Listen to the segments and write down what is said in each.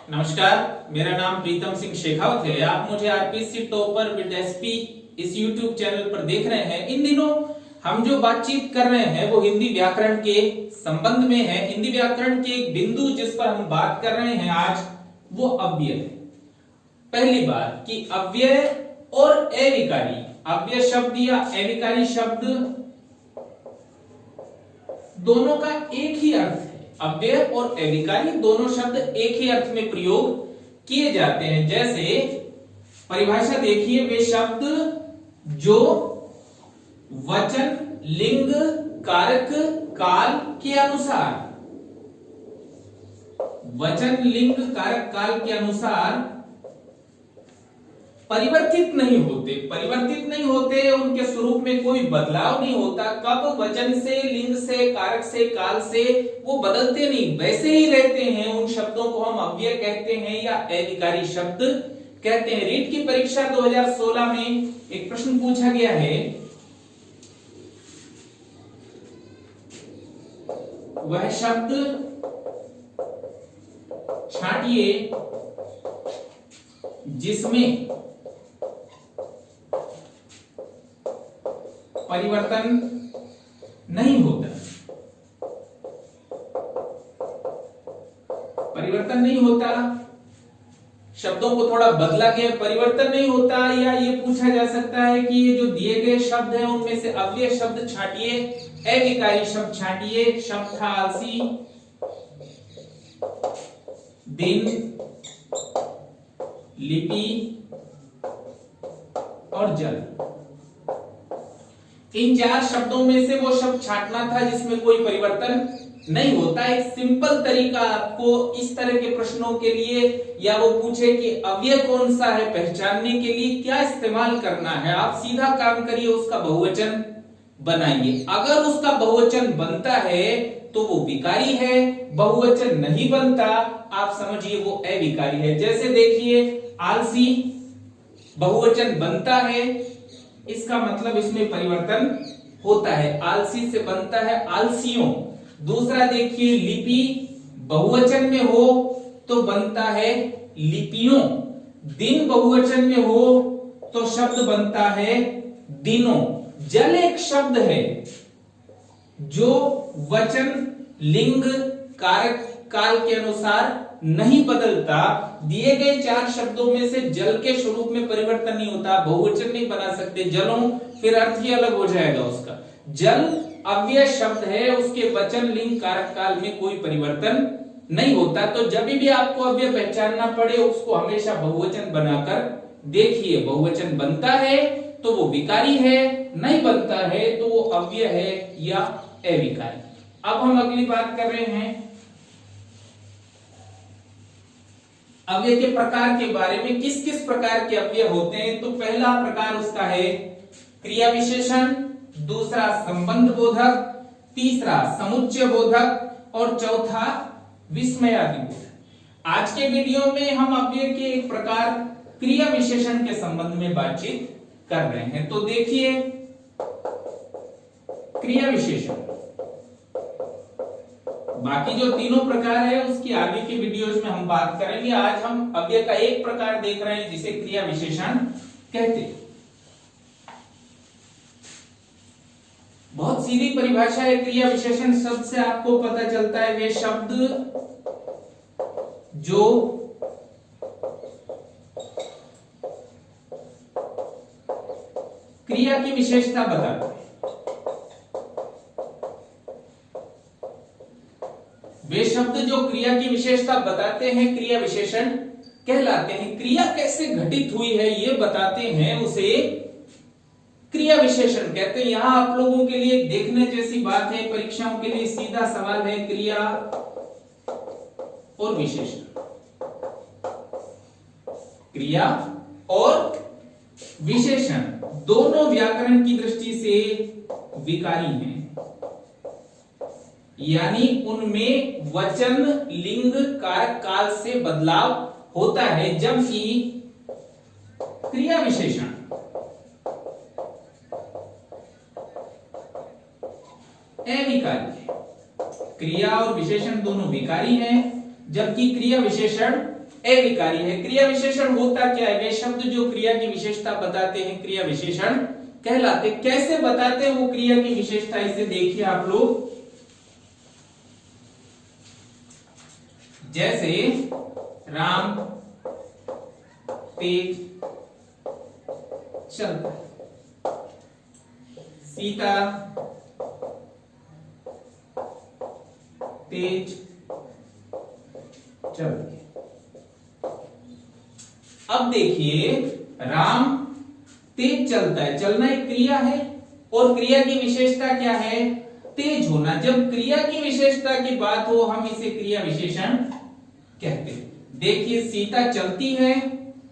नमस्कार, मेरा नाम प्रीतम सिंह शेखावत है। आप मुझे आरपीएससी टॉपर विद एसपी इस यूट्यूब चैनल पर देख रहे हैं। इन दिनों हम जो बातचीत कर रहे हैं वो हिंदी व्याकरण के संबंध में है। हिंदी व्याकरण के एक बिंदु जिस पर हम बात कर रहे हैं आज, वो अव्यय है। पहली बात कि अव्यय और अविकारी, अव्यय शब्द या अविकारी शब्द दोनों का एक ही अर्थ है। अव्यय और अविकारी दोनों शब्द एक ही अर्थ में प्रयोग किए जाते हैं। जैसे परिभाषा देखिए, वे शब्द जो वचन, लिंग, कारक, काल के अनुसार, वचन, लिंग, कारक, काल के अनुसार परिवर्तित नहीं होते, उनके स्वरूप में कोई बदलाव नहीं होता। कब? वचन से, लिंग से, कारक से, काल से वो बदलते नहीं, वैसे ही रहते हैं। उन शब्दों को हम अव्यय कहते हैं या अविकारी शब्द कहते हैं। रीट की परीक्षा 2016 में एक प्रश्न पूछा गया है, वह शब्द छांटिए जिसमें परिवर्तन नहीं होता। परिवर्तन नहीं होता, शब्दों को थोड़ा बदला गया, परिवर्तन नहीं होता। या ये पूछा जा सकता है कि ये जो दिए गए शब्द हैं उनमें से अव्यय शब्द छांटिए, अविकारी शब्द छांटिए। शब्द था आलसी, दिन, लिपि और जल। इन चार शब्दों में से वो शब्द छांटना था जिसमें कोई परिवर्तन नहीं होता। एक सिंपल तरीका आपको इस तरह के प्रश्नों के लिए, या वो पूछे कि अव्यय कौन सा है, पहचानने के लिए क्या इस्तेमाल करना है, आप सीधा काम करिए, उसका बहुवचन बनाइए। अगर उसका बहुवचन बनता है तो वो विकारी है, बहुवचन नहीं बनता आप समझिए वो अविकारी है। जैसे देखिए, आलसी बहुवचन बनता है, इसका मतलब इसमें परिवर्तन होता है। आलसी से बनता है आलसियों। दूसरा देखिए, लिपि बहुवचन में हो तो बनता है लिपियों। दिन बहुवचन में हो तो शब्द बनता है दिनों। जल एक शब्द है जो वचन, लिंग, कारक, काल के अनुसार नहीं बदलता। दिए गए चार शब्दों में से जल के स्वरूप में परिवर्तन नहीं होता, बहुवचन नहीं बना सकते जलों, फिर अर्थ ही अलग हो जाएगा उसका। जल अव्यय शब्द है, उसके वचन, लिंग, कारक, काल में कोई परिवर्तन नहीं होता। तो जब भी आपको अव्यय पहचानना पड़े उसको हमेशा बहुवचन बनाकर देखिए। बहुवचन बनता है तो वो विकारी है, नहीं बनता है तो वो अव्यय है या अविकारी। अब हम अगली बात कर रहे हैं अव्यय के प्रकार के बारे में। किस किस प्रकार के अव्यय होते हैं? तो पहला प्रकार उसका है क्रिया विशेषण, दूसरा संबंध बोधक, तीसरा समुच्चय बोधक और चौथा विस्मयादि बोधक। आज के वीडियो में हम अव्यय के एक प्रकार क्रिया विशेषण के संबंध में बातचीत कर रहे हैं। तो देखिए, क्रिया विशेषण, बाकी जो तीनों प्रकार है उसकी आगे के वीडियोज में हम बात करेंगे। आज हम अव्यय का एक प्रकार देख रहे हैं जिसे क्रिया विशेषण कहते हैं। बहुत सीधी परिभाषा है क्रिया विशेषण शब्द से, आपको पता चलता है वे शब्द जो क्रिया की विशेषता बताते हैं। वे शब्द जो क्रिया की विशेषता बताते हैं क्रिया विशेषण कहलाते हैं। क्रिया कैसे घटित हुई है ये बताते हैं, उसे क्रिया विशेषण कहते हैं। यहां आप लोगों के लिए देखने जैसी बात है, परीक्षाओं के लिए सीधा सवाल है, क्रिया और विशेषण। क्रिया और विशेषण दोनों व्याकरण की दृष्टि से विकारी हैं, यानी उनमें वचन, लिंग, कारक, काल से बदलाव होता है, जबकि क्रिया विशेषण अविकारी है। क्रिया और विशेषण दोनों विकारी हैं, जबकि क्रिया विशेषण अविकारी है। क्रिया विशेषण होता क्या है? वे शब्द जो क्रिया की विशेषता बताते हैं क्रिया विशेषण कहलाते। कैसे बताते हैं वो क्रिया की विशेषता, इसे देखिए आप लोग। जैसे राम तेज चलता, सीता तेज चलती। अब देखिए राम तेज चलता है, चलना एक क्रिया है और क्रिया की विशेषता क्या है? तेज होना। जब क्रिया की विशेषता की बात हो हम इसे क्रिया विशेषण कहते हैं। देखिए सीता चलती है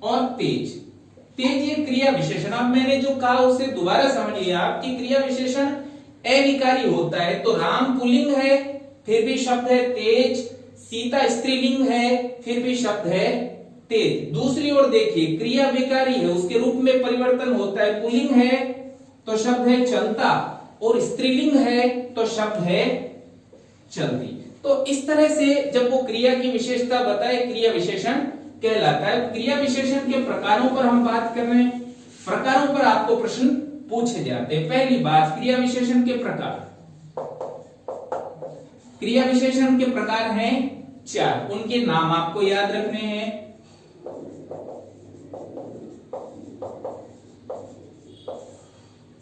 और तेज, तेज ये क्रिया विशेषण। अब मैंने जो कहा उसे दोबारा समझिए, आपकी क्रिया विशेषण अविकारी होता है तो राम पुल्लिंग है फिर भी शब्द है तेज, सीता स्त्रीलिंग है फिर भी शब्द है तेज। दूसरी ओर देखिए क्रिया विकारी है, उसके रूप में परिवर्तन होता है, पुल्लिंग है तो शब्द है चलता और स्त्रीलिंग है तो शब्द है चलती। तो इस तरह से जब वो क्रिया की विशेषता बताए क्रिया विशेषण कहलाता है। क्रिया विशेषण के प्रकारों पर हम बात कर रहे हैं, प्रकारों पर आपको प्रश्न पूछे जाते हैं। पहली बात क्रिया विशेषण के प्रकार। क्रिया विशेषण के प्रकार हैं 4, उनके नाम आपको याद रखने हैं।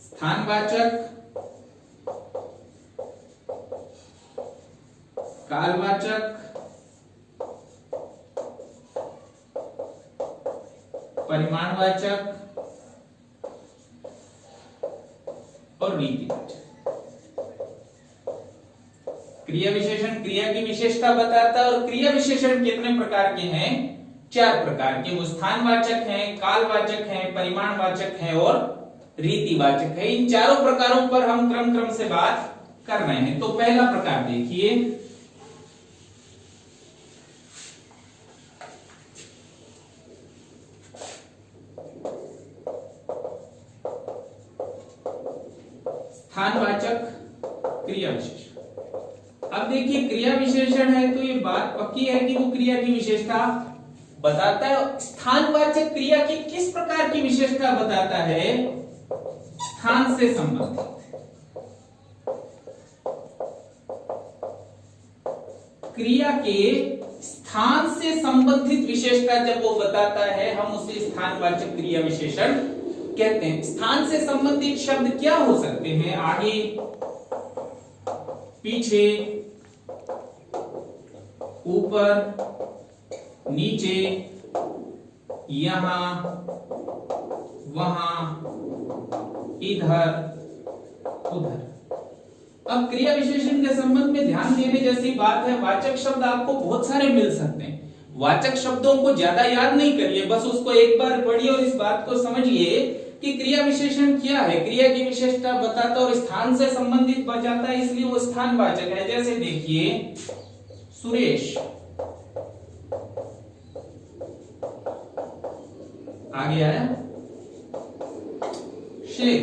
स्थानवाचक, कालवाचक, परिमाणवाचक और रीतिवाचक। क्रिया विशेषण क्रिया की विशेषता बताता है और क्रिया विशेषण कितने प्रकार के हैं? 4 प्रकार के। वो स्थानवाचक हैं, कालवाचक हैं, परिमाणवाचक हैं और रीतिवाचक है। इन चारों प्रकारों पर हम क्रम से बात कर रहे हैं। तो पहला प्रकार देखिए, स्थानवाचक क्रिया विशेषण। अब देखिए क्रिया विशेषण है तो ये बात पक्की है कि वो क्रिया की विशेषता बताता है। स्थानवाचक क्रिया की किस प्रकार की विशेषता बताता है? स्थान से संबंधित। क्रिया के स्थान से संबंधित विशेषता जब वो बताता है हम उसे स्थानवाचक क्रिया विशेषण कहते हैं। स्थान से संबंधित शब्द क्या हो सकते हैं? आगे, पीछे, ऊपर, नीचे, यहां, वहां, इधर, उधर। अब क्रिया विशेषण के संबंध में ध्यान देने जैसी बात है, वाचक शब्द आपको बहुत सारे मिल सकते हैं। वाचक शब्दों को ज्यादा याद नहीं करिए, बस उसको एक बार पढ़िए और इस बात को समझिए कि क्रिया विशेषण क्या है। क्रिया की विशेषता बताता और स्थान से संबंधित बताता है, इसलिए वो स्थानवाचक है। जैसे देखिए सुरेश, आगे आया शेर,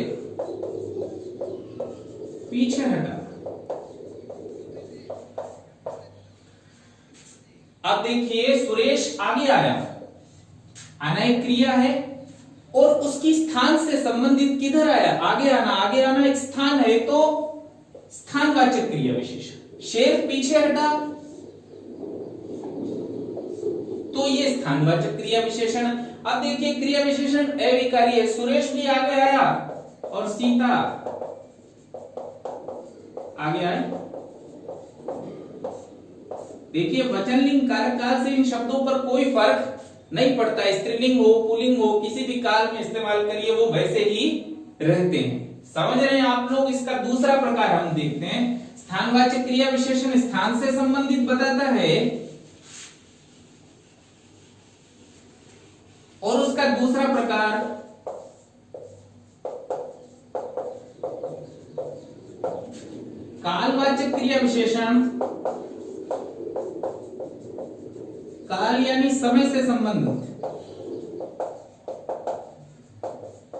पीछे हटा। अब देखिए सुरेश आगे आया, आना एक क्रिया है और उसकी स्थान से संबंधित किधर आया? आगे आना। आगे आना एक स्थान है तो स्थानवाचक क्रिया विशेषण। शेर पीछे हटा तो ये स्थानवाचक क्रिया विशेषण। अब देखिए क्रिया विशेषण अविकारी है, सुरेश भी आगे आया और सीता आगे आए। देखिए वचनलिंग कारक काल से इन शब्दों पर कोई फर्क नहीं पड़ता, स्त्रीलिंग हो पुल्लिंग हो किसी भी काल में इस्तेमाल करिए वो वैसे ही रहते हैं। समझ रहे हैं आप लोग? इसका दूसरा प्रकार हम देखते हैं। स्थानवाचक क्रिया विशेषण स्थान से संबंधित बताता है और उसका दूसरा प्रकार कालवाचक क्रिया विशेषण। काल यानी समय से संबंधित,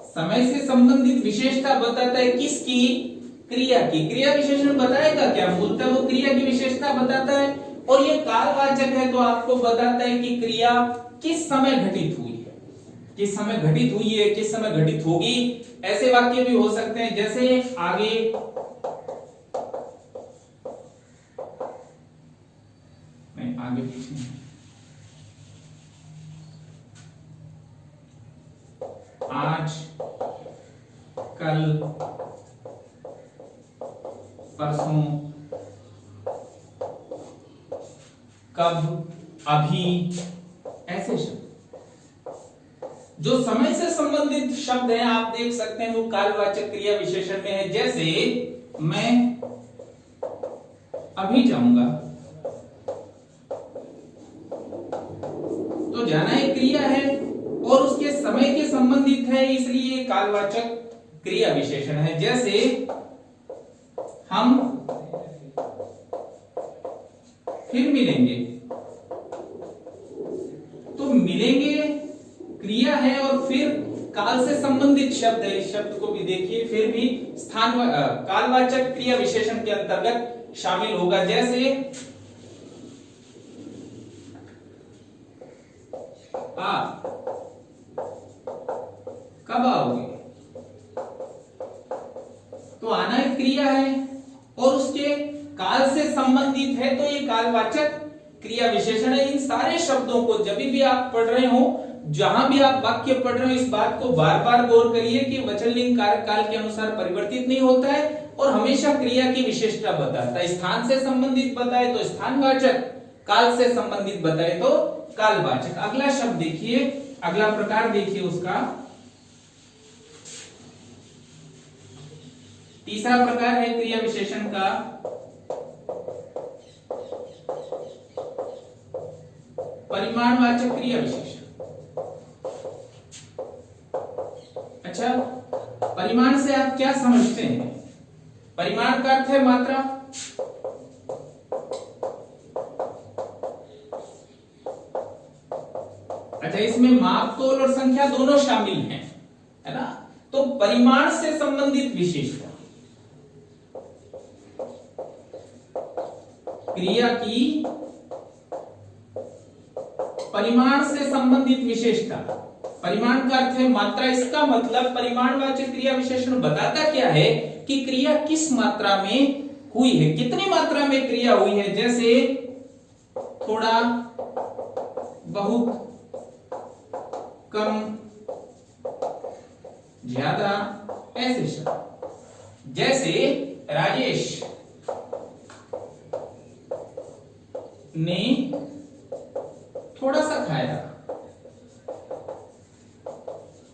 समय से संबंधित विशेषता बताता है किसकी? क्रिया की। क्रिया विशेषण बताएगा क्या? मूलतः वो क्रिया की विशेषता बताता है, और ये कालवाचक है तो आपको बताता है कि क्रिया किस समय घटित हुई है, किस समय घटित हुई है, किस समय घटित होगी। ऐसे वाक्य भी हो सकते हैं जैसे आगे नहीं, आगे पीछे आज, कल, परसों, कब, अभी, ऐसे शब्द जो समय से संबंधित शब्द हैं आप देख सकते हैं वो कालवाचक क्रिया विशेषण में है। जैसे मैं अभी जाऊंगा, तो जाना एक क्रिया है और उसके समय के संबंधित है, इसलिए कालवाचक क्रिया विशेषण है। जैसे हम फिर मिलेंगे, तो मिलेंगे क्रिया है और फिर काल से संबंधित शब्द है। इस शब्द को भी देखिए, फिर भी स्थान कालवाचक क्रिया विशेषण के अंतर्गत शामिल होगा। जैसे आप कब आओगे, तो आना एक क्रिया है और उसके काल से संबंधित है, तो ये कालवाचक क्रिया विशेषण है। इन सारे शब्दों को जब भी आप पढ़ रहे हो, जहां भी आप वाक्य पढ़ रहे हो, इस बात को बार बार गौर करिए कि वचन लिंग कारक काल के अनुसार परिवर्तित नहीं होता है और हमेशा क्रिया की विशेषता बताता है। स्थान से संबंधित बताए तो स्थानवाचक, काल से संबंधित बताए तो कालवाचक। अगला शब्द देखिए, अगला प्रकार देखिए उसका, तीसरा प्रकार है क्रिया विशेषण का परिमाणवाचक क्रिया विशेषण। अच्छा, परिमाण से आप क्या समझते हैं? परिमाण का अर्थ है मात्रा। अच्छा, इसमें माप, तोल और संख्या दोनों शामिल हैं, है ना। तो परिमाण से संबंधित विशेषता, क्रिया की परिमाण से संबंधित विशेषता। परिमाण का अर्थ है मात्रा, इसका मतलब परिमाणवाचक क्रिया विशेषण बताता क्या है कि क्रिया किस मात्रा में हुई है, कितनी मात्रा में क्रिया हुई है। जैसे थोड़ा, बहुत, कम, ज्यादा, ऐसे शब्द। जैसे राजेश ने थोड़ा सा खाया,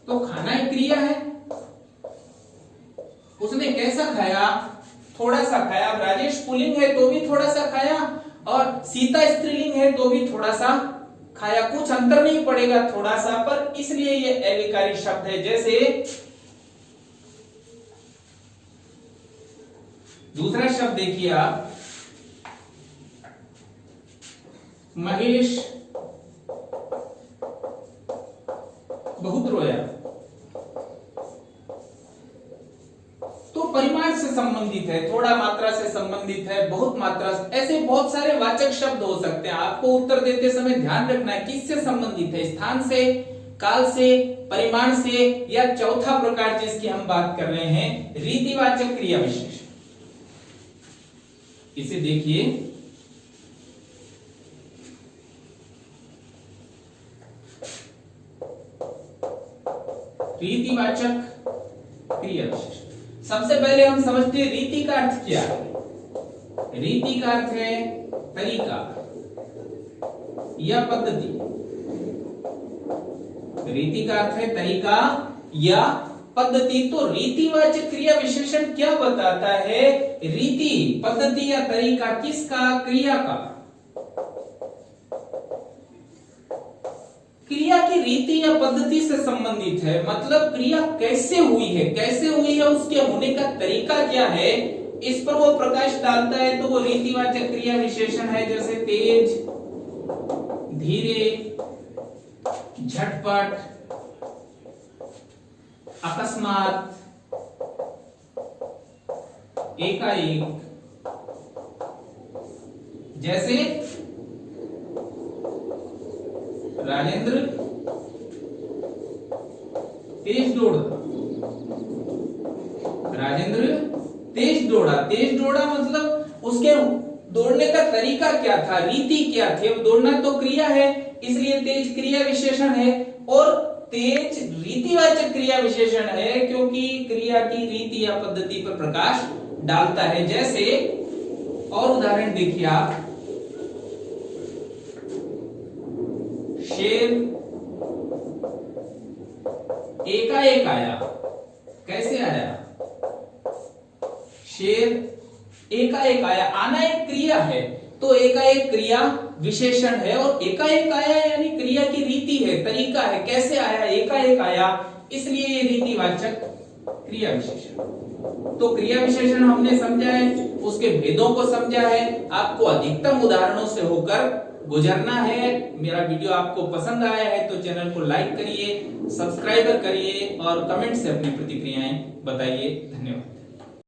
तो खाना एक क्रिया है। उसने कैसा खाया? थोड़ा सा खाया। अब राजेश पुल्लिंग है तो भी थोड़ा सा खाया और सीता स्त्रीलिंग है तो भी थोड़ा सा खाया, कुछ अंतर नहीं पड़ेगा थोड़ा सा पर, इसलिए ये अविकारी शब्द है। जैसे दूसरा शब्द देखिए आप, महेश बहुत रोया, तो परिमाण से संबंधित है, थोड़ा मात्रा से संबंधित है, बहुत मात्रा से, ऐसे बहुत सारे वाचक शब्द हो सकते हैं। आपको उत्तर देते समय ध्यान रखना है किससे संबंधित है, स्थान से, काल से, परिमाण से, या चौथा प्रकार जिसकी हम बात कर रहे हैं रीतिवाचक क्रिया विशेषण। इसे देखिए, रीतिवाचक क्रिया विशेषण। सबसे पहले हम समझते हैं रीति का अर्थ क्या है। रीति का अर्थ है तरीका या पद्धति। रीति का अर्थ है तरीका या पद्धति। तो रीतिवाचक क्रिया विशेषण क्या बताता है? रीति, पद्धति या तरीका किसका? क्रिया का। क्रिया की रीति या पद्धति से संबंधित है, मतलब क्रिया कैसे हुई है, कैसे हुई है, उसके होने का तरीका क्या है, इस पर वो प्रकाश डालता है, तो वो रीतिवाचक क्रिया विशेषण है। जैसे तेज, धीरे, झटपट, अकस्मात, एकाएक। जैसे राजेंद्र तेज दौड़ा। राजेंद्र तेज दौड़ा। तेज दौड़ा मतलब उसके दौड़ने का तरीका क्या था, रीति क्या थी। अब दौड़ना तो क्रिया है, इसलिए तेज क्रिया विशेषण है, और तेज रीतिवाचक क्रिया विशेषण है क्योंकि क्रिया की रीति या पद्धति पर प्रकाश डालता है। जैसे और उदाहरण देखिए आप, शेर एकाएक आया। कैसे आया? शेर एकाएक आया। आना एक क्रिया है, तो एकाएक क्रिया विशेषण है, और एकाएक आया यानी क्रिया की रीति है, तरीका है, कैसे आया, एकाएक आया, इसलिए ये रीतिवाचक क्रिया विशेषण। तो क्रिया विशेषण हमने समझा है, उसके भेदों को समझा है, आपको अधिकतम उदाहरणों से होकर गुजरना है। मेरा वीडियो आपको पसंद आया है तो चैनल को लाइक करिए, सब्सक्राइब करिए और कमेंट से अपनी प्रतिक्रियाएं बताइए। धन्यवाद।